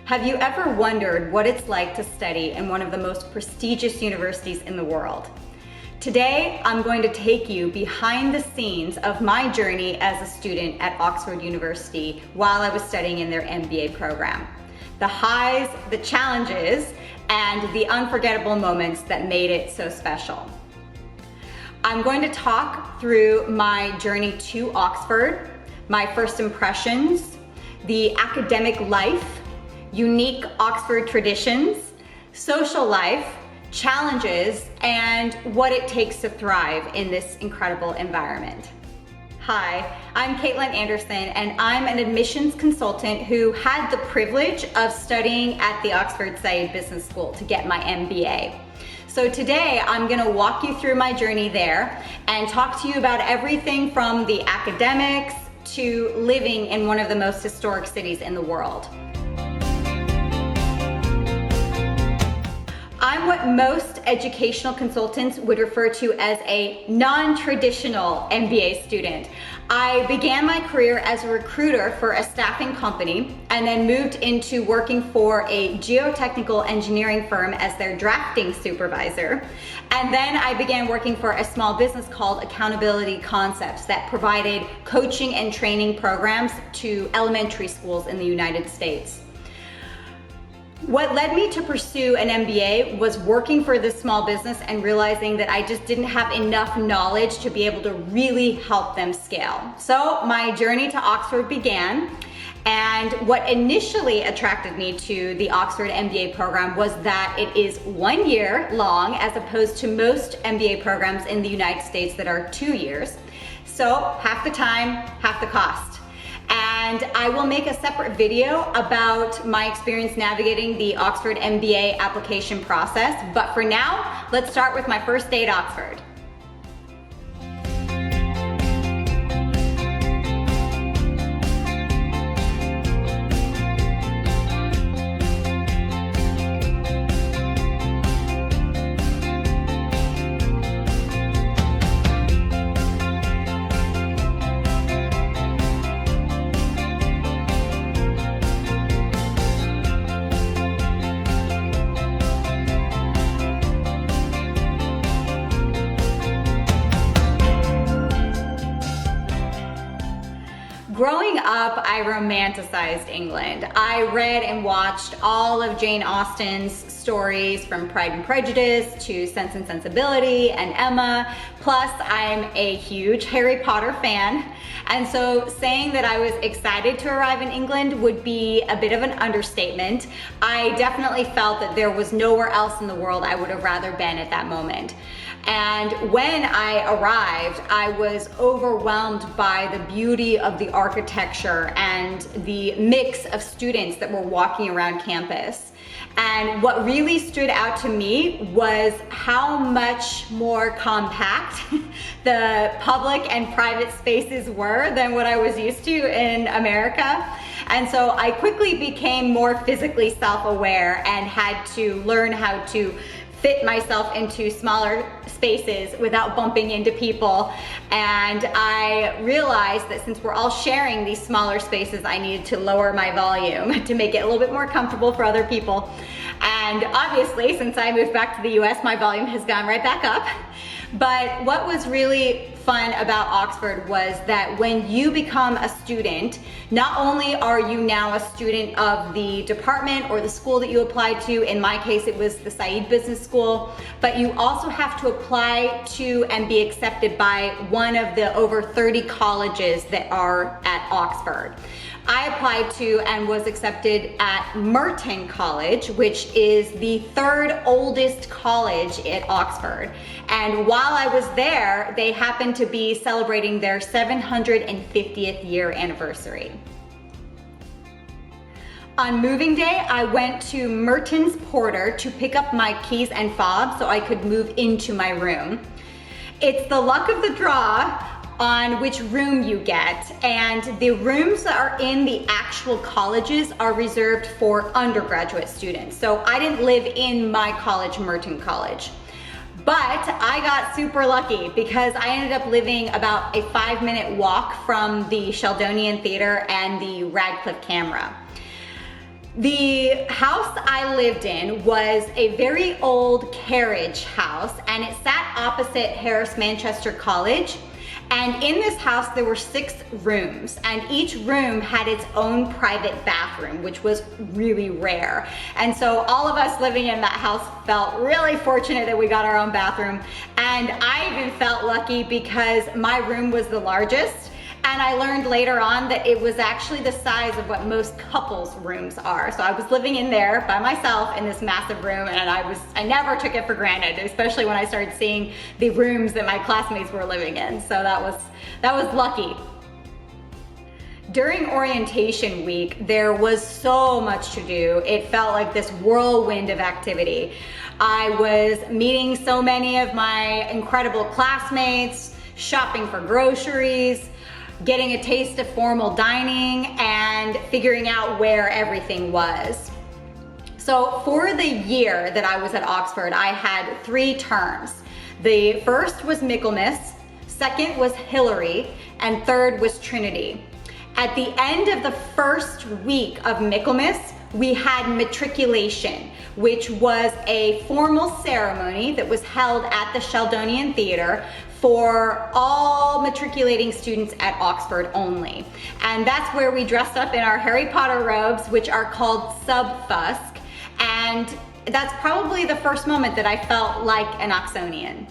Have you ever wondered what it's like to study in one of the most prestigious universities in the world? Today, I'm going to take you behind the scenes of my journey as a student at Oxford University while I was studying in their MBA program. The highs, the challenges, and the unforgettable moments that made it so special. I'm going to talk through my journey to Oxford, my first impressions, the academic life, unique Oxford traditions, social life, challenges, and what it takes to thrive in this incredible environment. Hi, I'm Caitlin Anderson, and I'm an admissions consultant who had the privilege of studying at the Oxford Saïd Business School to get my MBA. So today I'm gonna walk you through my journey there and talk to you about everything from the academics to living in one of the most historic cities in the world. I'm what most educational consultants would refer to as a non-traditional MBA student. I began my career as a recruiter for a staffing company and then moved into working for a geotechnical engineering firm as their drafting supervisor. And then I began working for a small business called Accountability Concepts that provided coaching and training programs to elementary schools in the United States. What led me to pursue an MBA was working for this small business and realizing that I just didn't have enough knowledge to be able to really help them scale. So my journey to Oxford began, and what initially attracted me to the Oxford MBA program was that it is 1 year long as opposed to most MBA programs in the United States that are 2 years. So half the time, half the cost. And I will make a separate video about my experience navigating the Oxford MBA application process. But for now, let's start with my first day at Oxford. Growing up, I romanticized England. I read and watched all of Jane Austen's stories from Pride and Prejudice to Sense and Sensibility and Emma. Plus, I'm a huge Harry Potter fan. And so saying that I was excited to arrive in England would be a bit of an understatement. I definitely felt that there was nowhere else in the world I would have rather been at that moment. And when I arrived, I was overwhelmed by the beauty of the architecture and the mix of students that were walking around campus. And what really stood out to me was how much more compact the public and private spaces were than what I was used to in America. And so I quickly became more physically self-aware and had to learn how to fit myself into smaller spaces without bumping into people. And I realized that since we're all sharing these smaller spaces, I needed to lower my volume to make it a little bit more comfortable for other people. And obviously, since I moved back to the US, my volume has gone right back up. But what was really fun about Oxford was that when you become a student, not only are you now a student of the department or the school that you applied to, in my case it was the Saïd Business School, but you also have to apply to and be accepted by one of the over 30 colleges that are at Oxford. I applied to and was accepted at Merton College, which is the third oldest college at Oxford. And while I was there, they happened to be celebrating their 750th year anniversary. On moving day, I went to Merton's Porter to pick up my keys and fob so I could move into my room. It's the luck of the draw on which room you get, and the rooms that are in the actual colleges are reserved for undergraduate students. So I didn't live in my college, Merton College. But I got super lucky because I ended up living about a 5-minute walk from the Sheldonian Theater and the Radcliffe Camera. The house I lived in was a very old carriage house, and it sat opposite Harris Manchester College. And in this house, there were 6 rooms, and each room had its own private bathroom, which was really rare. And so all of us living in that house felt really fortunate that we got our own bathroom. And I even felt lucky because my room was the largest. And I learned later on that it was actually the size of what most couples' rooms are. So I was living in there by myself in this massive room, and I never took it for granted, especially when I started seeing the rooms that my classmates were living in. So that was lucky. During orientation week, there was so much to do. It felt like this whirlwind of activity. I was meeting so many of my incredible classmates, shopping for groceries, getting a taste of formal dining, and figuring out where everything was. So for the year that I was at Oxford, I had 3 terms. The first was Michaelmas, second was Hilary, and third was Trinity. At the end of the first week of Michaelmas, we had matriculation, which was a formal ceremony that was held at the Sheldonian Theatre for all matriculating students at Oxford only. And that's where we dressed up in our Harry Potter robes, which are called subfusk. And that's probably the first moment that I felt like an Oxonian.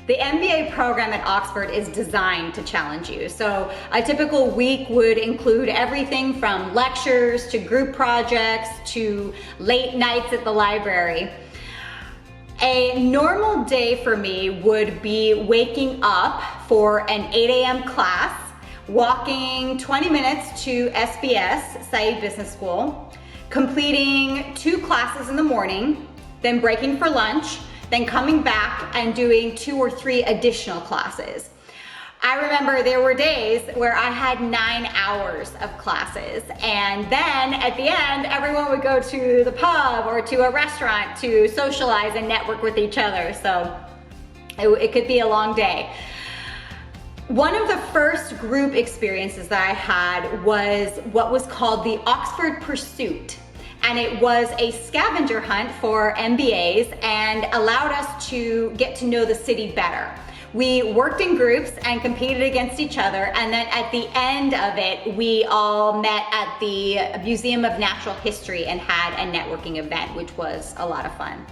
The MBA program at Oxford is designed to challenge you. So a typical week would include everything from lectures to group projects to late nights at the library. A normal day for me would be waking up for an 8 a.m. class, walking 20 minutes to SBS, Saïd Business School, completing 2 classes in the morning, then breaking for lunch, then coming back and doing 2 or 3 additional classes. I remember there were days where I had 9 hours of classes, and then at the end, everyone would go to the pub or to a restaurant to socialize and network with each other. So it could be a long day. One of the first group experiences that I had was what was called the Oxford Pursuit. And it was a scavenger hunt for MBAs and allowed us to get to know the city better. We worked in groups and competed against each other, and then at the end of it, we all met at the Museum of Natural History and had a networking event, which was a lot of fun.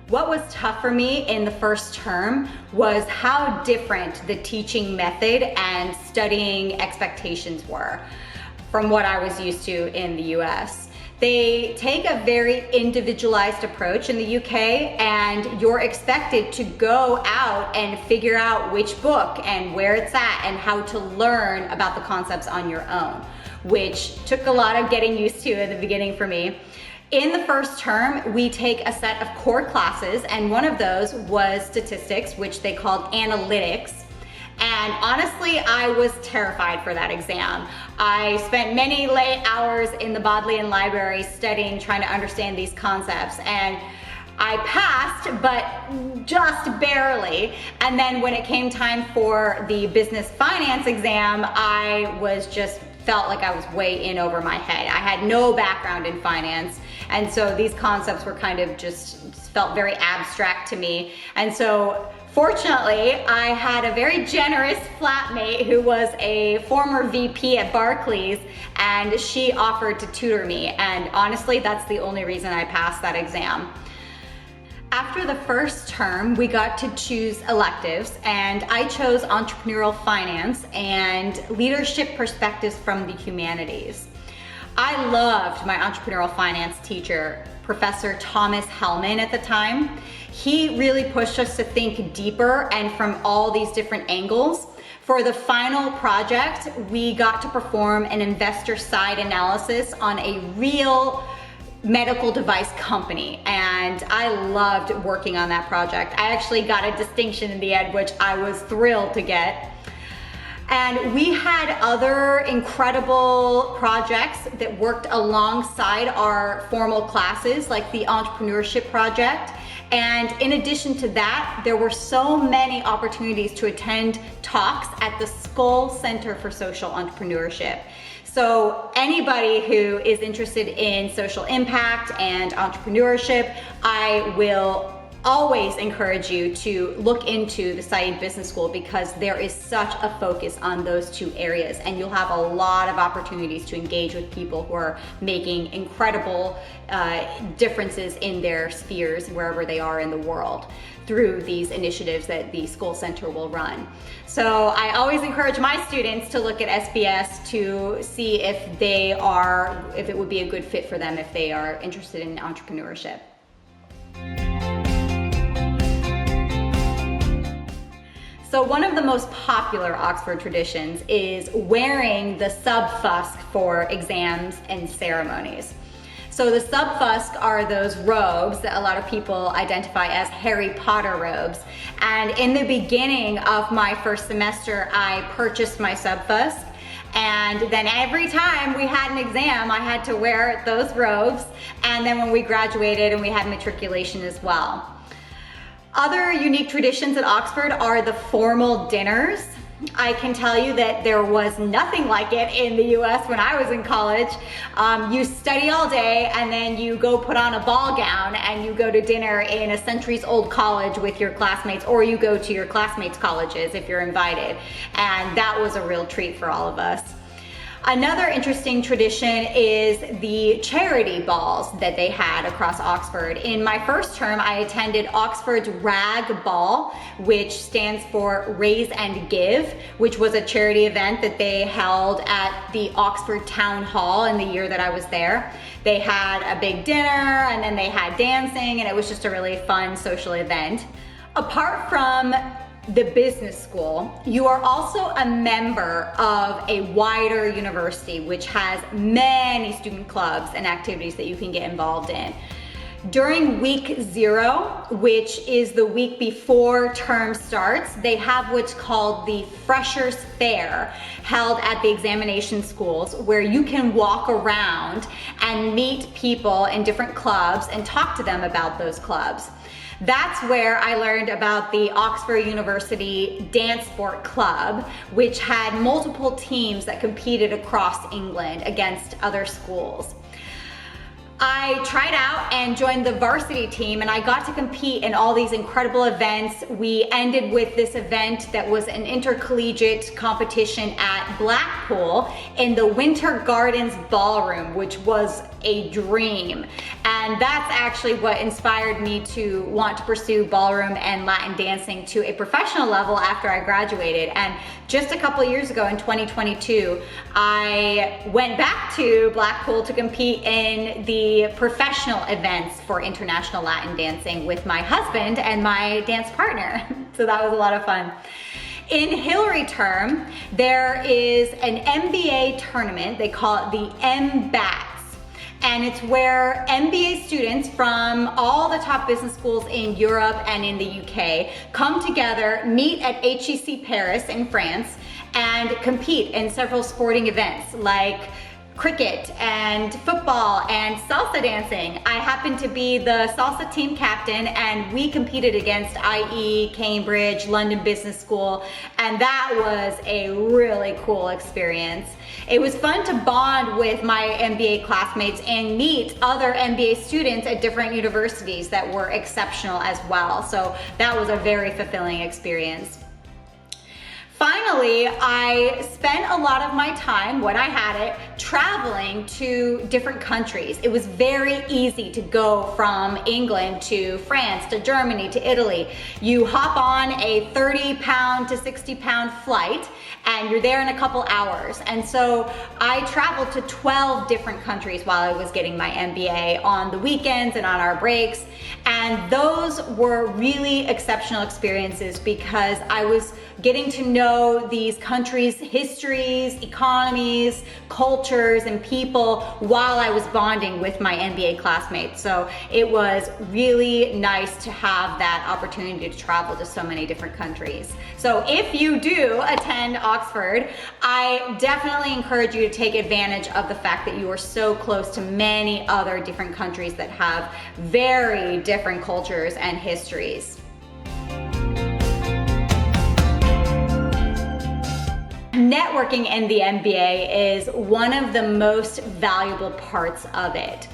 What was tough for me in the first term was how different the teaching method and studying expectations were from what I was used to in the US. They take a very individualized approach in the UK, and you're expected to go out and figure out which book and where it's at and how to learn about the concepts on your own, which took a lot of getting used to in the beginning for me. In the first term, we take a set of core classes, and one of those was statistics, which they called analytics. And honestly, I was terrified for that exam. I spent many late hours in the Bodleian Library studying, trying to understand these concepts, and I passed, but just barely. And then when it came time for the business finance exam, I felt like I was way in over my head. I had no background in finance, and so these concepts were kind of just felt very abstract to me. And so fortunately, I had a very generous flatmate who was a former VP at Barclays, and she offered to tutor me. And honestly, that's the only reason I passed that exam. After the first term, we got to choose electives, and I chose entrepreneurial finance and leadership perspectives from the humanities. I loved my entrepreneurial finance teacher, Professor Thomas Hellman at the time. He really pushed us to think deeper and from all these different angles. For the final project, we got to perform an investor side analysis on a real medical device company, and I loved working on that project. I actually got a distinction in the end, which I was thrilled to get. And we had other incredible projects that worked alongside our formal classes, like the entrepreneurship project. And in addition to that, there were so many opportunities to attend talks at the Skoll Center for Social Entrepreneurship. So anybody who is interested in social impact and entrepreneurship, I will always encourage you to look into the Saïd Business School, because there is such a focus on those two areas, and you'll have a lot of opportunities to engage with people who are making incredible differences in their spheres wherever they are in the world through these initiatives that the Skoll Center will run. So I always encourage my students to look at SBS to see if it would be a good fit for them if they are interested in entrepreneurship. So one of the most popular Oxford traditions is wearing the sub-fusk for exams and ceremonies. So the sub-fusk are those robes that a lot of people identify as Harry Potter robes. And in the beginning of my first semester, I purchased my sub-fusk. And then every time we had an exam, I had to wear those robes. And then when we graduated and we had matriculation as well. Other unique traditions at Oxford are the formal dinners. I can tell you that there was nothing like it in the US when I was in college. You study all day and then you go put on a ball gown and you go to dinner in a centuries-old college with your classmates, or you go to your classmates' colleges if you're invited. And that was a real treat for all of us. Another interesting tradition is the charity balls that they had across Oxford. In my first term, I attended Oxford's RAG Ball, which stands for Raise and Give, which was a charity event that they held at the Oxford Town Hall in the year that I was there. They had a big dinner and then they had dancing, and it was just a really fun social event. Apart from the business school, you are also a member of a wider university which has many student clubs and activities that you can get involved in. During week 0, which is the week before term starts, they have what's called the Freshers Fair, held at the examination schools, where you can walk around and meet people in different clubs and talk to them about those clubs. That's where I learned about the Oxford University Dance Sport Club, which had multiple teams that competed across England against other schools. I tried out and joined the varsity team, and I got to compete in all these incredible events. We ended with this event that was an intercollegiate competition at Blackpool in the Winter Gardens Ballroom, which was a dream. And that's actually what inspired me to want to pursue ballroom and Latin dancing to a professional level after I graduated. And just a couple years ago in 2022, I went back to Blackpool to compete in the professional events for international Latin dancing with my husband and my dance partner. So that was a lot of fun. In Hillary term, there is an MBA tournament. They call it the MBATS. And it's where MBA students from all the top business schools in Europe and in the UK come together, meet at HEC Paris in France, and compete in several sporting events like cricket and football and salsa dancing. I happened to be the salsa team captain, and we competed against IE, Cambridge, London Business School, and that was a really cool experience. It was fun to bond with my MBA classmates and meet other MBA students at different universities that were exceptional as well. So that was a very fulfilling experience. Finally, I spent a lot of my time, when I had it, traveling to different countries. It was very easy to go from England to France, to Germany, to Italy. You hop on a 30-pound to 60-pound flight, and you're there in a couple hours. And so I traveled to 12 different countries while I was getting my MBA on the weekends and on our breaks. And those were really exceptional experiences because I was getting to know these countries' histories, economies, culture, cultures and people while I was bonding with my MBA classmates. So it was really nice to have that opportunity to travel to so many different countries. So if you do attend Oxford, I definitely encourage you to take advantage of the fact that you are so close to many other different countries that have very different cultures and histories. Networking in the MBA is one of the most valuable parts of it.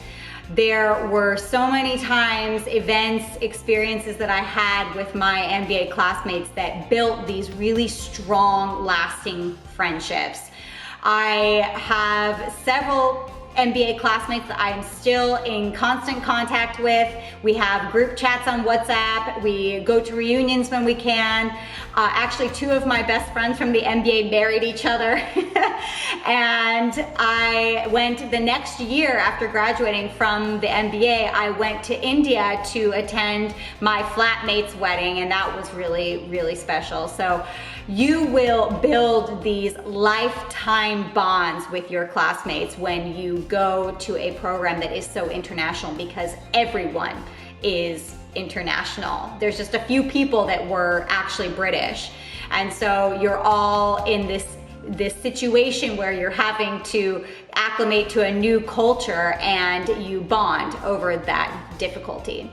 There were so many times, events, experiences that I had with my MBA classmates that built these really strong, lasting friendships. I have several MBA classmates that I'm still in constant contact with. We have group chats on WhatsApp. We go to reunions when we can. Actually, two of my best friends from the MBA married each other. And I went the next year after graduating from the MBA, I went to India to attend my flatmate's wedding, and that was really, really special. So you will build these lifetime bonds with your classmates when you go to a program that is so international, because everyone is international. There's just a few people that were actually British. And so you're all in this situation where you're having to acclimate to a new culture and you bond over that difficulty.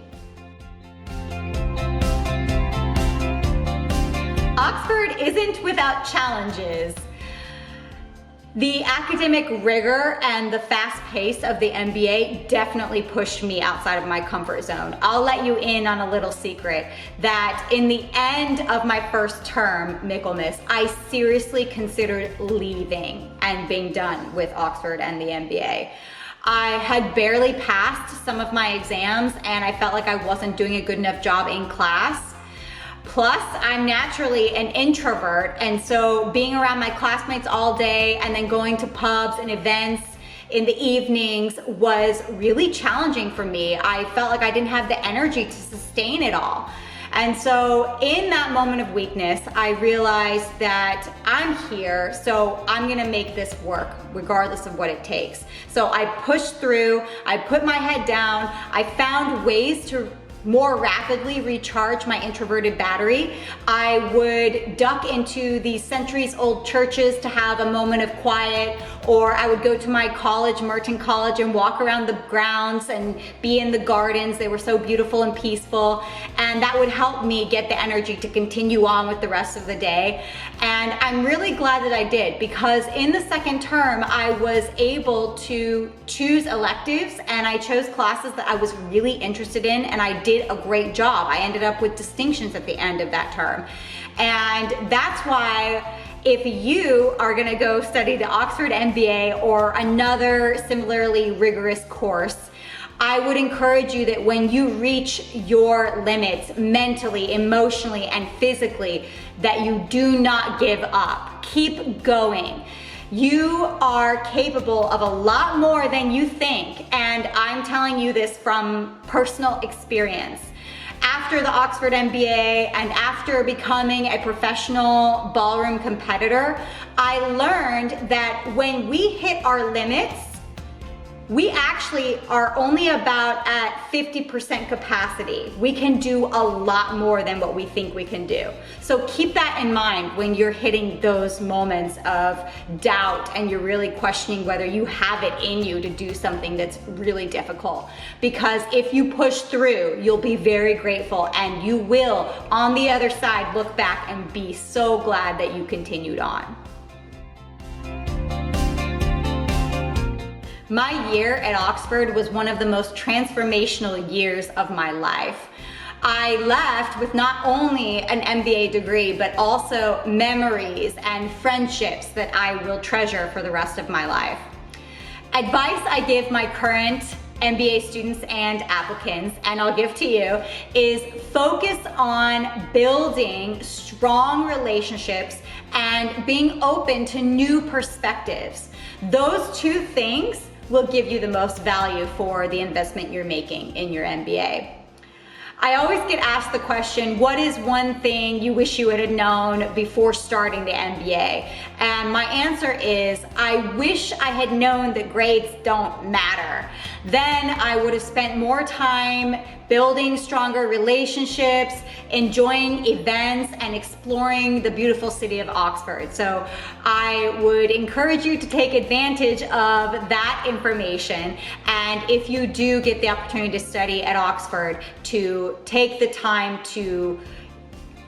Oxford isn't without challenges. The academic rigor and the fast pace of the MBA definitely pushed me outside of my comfort zone. I'll let you in on a little secret that in the end of my first term, Michaelmas, I seriously considered leaving and being done with Oxford and the MBA. I had barely passed some of my exams and I felt like I wasn't doing a good enough job in class. Plus, I'm naturally an introvert, and so being around my classmates all day and then going to pubs and events in the evenings was really challenging for me. I felt like I didn't have the energy to sustain it all. And so in that moment of weakness, I realized that I'm here, so I'm gonna make this work regardless of what it takes. So I pushed through, I put my head down, I found ways to more rapidly recharge my introverted battery. I would duck into these centuries-old churches to have a moment of quiet, or I would go to my college, Merton College, and walk around the grounds and be in the gardens. They were so beautiful and peaceful, and that would help me get the energy to continue on with the rest of the day. And I'm really glad that I did, because in the second term, I was able to choose electives, and I chose classes that I was really interested in, and I did a great job. I ended up with distinctions at the end of that term. And that's why if you are gonna go study the Oxford MBA or another similarly rigorous course, I would encourage you that when you reach your limits mentally, emotionally, and physically, that you do not give up. Keep going. You are capable of a lot more than you think, and I'm telling you this from personal experience. After the Oxford MBA and after becoming a professional ballroom competitor, I learned that when we hit our limits, we actually are only about at 50% capacity. We can do a lot more than what we think we can do. So keep that in mind when you're hitting those moments of doubt and you're really questioning whether you have it in you to do something that's really difficult. Because if you push through, you'll be very grateful, and you will, on the other side, look back and be so glad that you continued on. My year at Oxford was one of the most transformational years of my life. I left with not only an MBA degree, but also memories and friendships that I will treasure for the rest of my life. Advice I give my current MBA students and applicants, and I'll give to you, is focus on building strong relationships and being open to new perspectives. Those two things will give you the most value for the investment you're making in your MBA. I always get asked the question, what is one thing you wish you had known before starting the MBA? And my answer is, I wish I had known that grades don't matter. Then I would have spent more time building stronger relationships, enjoying events, and exploring the beautiful city of Oxford. So I would encourage you to take advantage of that information. And if you do get the opportunity to study at Oxford, to take the time to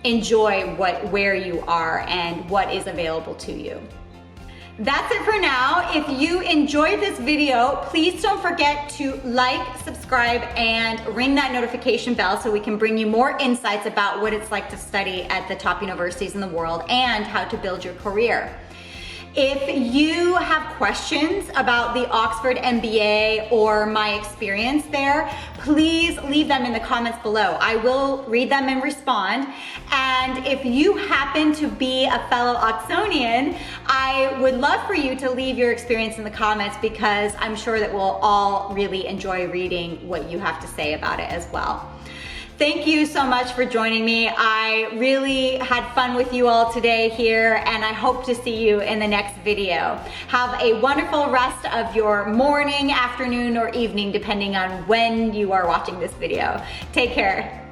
enjoy where you are and what is available to you. That's it for now. If you enjoyed this video, please don't forget to like, subscribe, and ring that notification bell so we can bring you more insights about what it's like to study at the top universities in the world and how to build your career. If you have questions about the Oxford MBA or my experience there, please leave them in the comments below. I will read them and respond. And if you happen to be a fellow Oxonian, I would love for you to leave your experience in the comments, because I'm sure that we'll all really enjoy reading what you have to say about it as well. Thank you so much for joining me. I really had fun with you all today here, and I hope to see you in the next video. Have a wonderful rest of your morning, afternoon, or evening, depending on when you are watching this video. Take care.